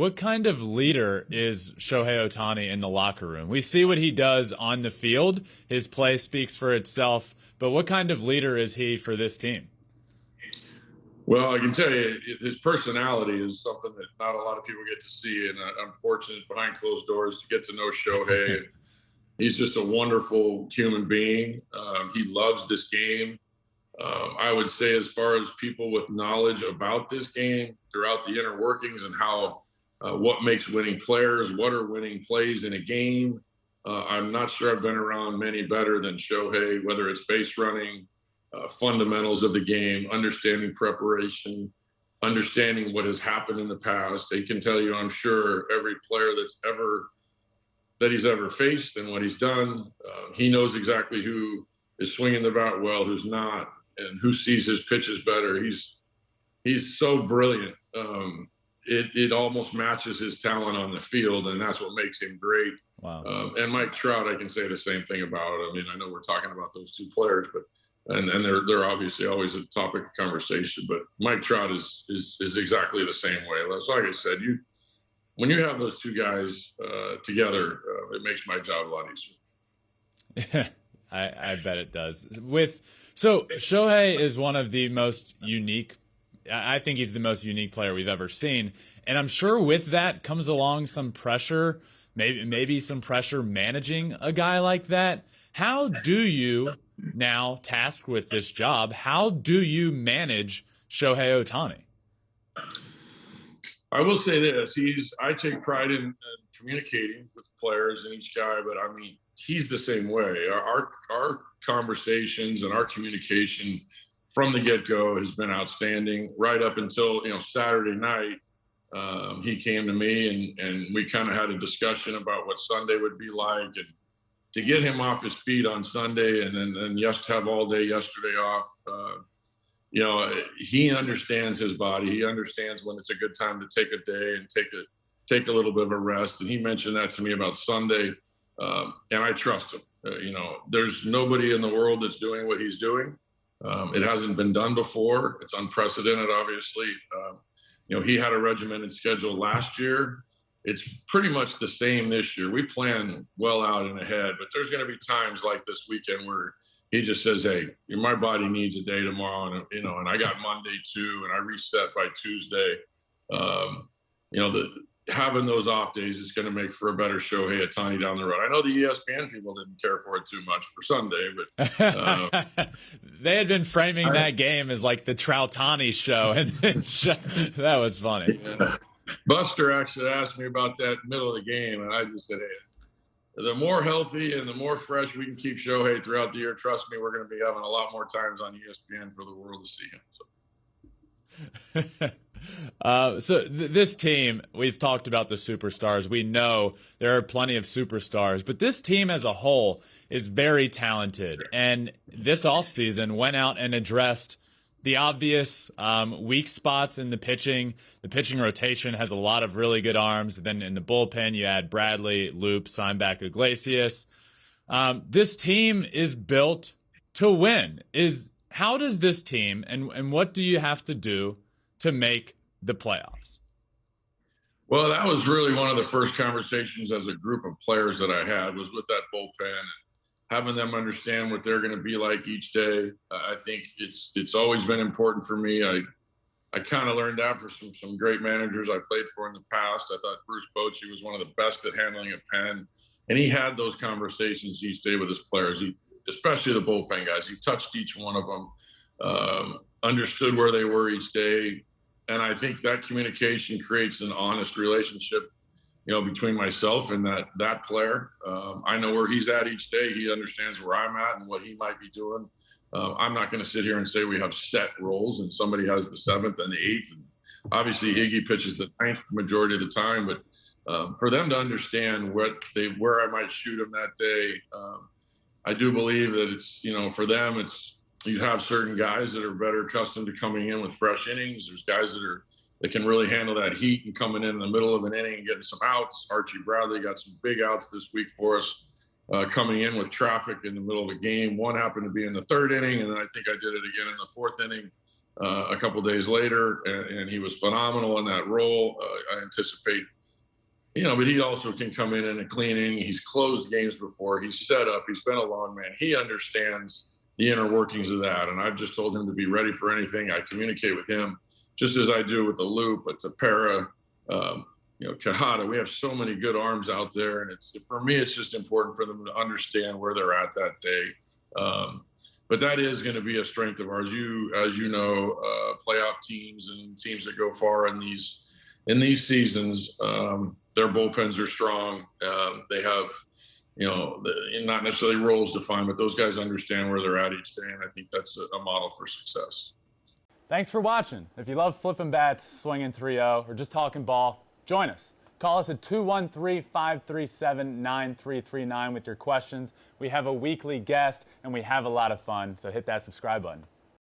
What kind of leader is Shohei Ohtani in the locker room? We see what he does on the field. His play speaks for itself. But what kind of leader is he for this team? Well, I can tell you his personality is something that not a lot of people get to see. And I'm fortunate behind closed doors to get to know Shohei. He's just a wonderful human being. He loves this game. I would say as far as people with knowledge about this game throughout the inner workings and how what makes winning players, what are winning plays in a game, I'm not sure I've been around many better than Shohei, whether it's base running, fundamentals of the game, understanding preparation, understanding what has happened in the past. He can tell you, I'm sure, every player that he's ever faced and what he's done. He knows exactly who is swinging the bat well, who's not, and who sees his pitches better. He's so brilliant. It almost matches his talent on the field, and that's what makes him great. Wow. And Mike Trout, I can say the same thing about. I mean, I know we're talking about those two players, but and they're obviously always a topic of conversation. But Mike Trout is exactly the same way. So like I said, when you have those two guys together, it makes my job a lot easier. I bet it does. So Shohei is one of the most unique. I think he's the most unique player we've ever seen, and I'm sure with that comes along some pressure, maybe some pressure managing a guy like that. How do you, now tasked with this job, how do you manage Shohei Ohtani? I will say this: I take pride in communicating with players and each guy, but I mean, he's the same way. Our conversations and our communication from the get-go has been outstanding. Right up until Saturday night, he came to me and we kind of had a discussion about what Sunday would be like, and to get him off his feet on Sunday and then just have all day yesterday off. He understands his body. He understands when it's a good time to take a day and take a little bit of a rest. And he mentioned that to me about Sunday, and I trust him. There's nobody in the world that's doing what he's doing. It hasn't been done before. It's unprecedented, obviously. He had a regimented schedule last year. It's pretty much the same this year. We plan well out and ahead, but there's going to be times like this weekend where he just says, "Hey, my body needs a day tomorrow," and I got Monday too, and I reset by Tuesday. Having those off days is going to make for a better Shohei Ohtani down the road. I know the ESPN people didn't care for it too much for Sunday, but they had been framing that game as like the Troutani show, and that was funny. Yeah. Buster actually asked me about that middle of the game, and I just said, "Hey, the more healthy and the more fresh we can keep Shohei throughout the year, trust me, we're going to be having a lot more times on ESPN for the world to see him." So. This team, we've talked about the superstars. We know there are plenty of superstars, but this team as a whole is very talented. And this offseason went out and addressed the obvious weak spots in the pitching. The pitching rotation has a lot of really good arms. Then in the bullpen, you add Bradley, Loop, Steinbach, Iglesias. This team is built to win. How does this team, and what do you have to do to make the playoffs? Well, that was really one of the first conversations as a group of players that I had, was with that bullpen and having them understand what they're going to be like each day. I think it's always been important for me. I kind of learned that from some great managers I played for in the past. I thought Bruce Bochy was one of the best at handling a pen, and he had those conversations each day with his players, especially the bullpen guys. He touched each one of them, understood where they were each day. And I think that communication creates an honest relationship, between myself and that player. I know where he's at each day. He understands where I'm at and what he might be doing. I'm not going to sit here and say we have set roles and somebody has the 7th and the 8th. And obviously, Iggy pitches the 9th majority of the time. But for them to understand where I might shoot them that day, I do believe that it's, for them, you have certain guys that are better accustomed to coming in with fresh innings. There's guys that can really handle that heat and coming in the middle of an inning and getting some outs. Archie Bradley got some big outs this week for us, coming in with traffic in the middle of a game. One happened to be in the 3rd inning, and then I think I did it again in the 4th inning. a couple days later, and he was phenomenal in that role. I anticipate, but he also can come in a cleaning. He's closed games before. He's set up. He's been a long man. He understands the inner workings of that. And I've just told him to be ready for anything. I communicate with him just as I do with the Loop, but Tapera, Kahada. We have so many good arms out there, and for me, it's just important for them to understand where they're at that day. But that is going to be a strength of ours. As you know, playoff teams and teams that go far in these seasons, their bullpens are strong. They have, not necessarily roles defined, but those guys understand where they're at each day, and I think that's a model for success. Thanks for watching. If you love Flippin Bats, swinging 3-0, or just talking ball, join us. Call us at 213-537-9339 with your questions. We have a weekly guest, and we have a lot of fun, so hit that subscribe button.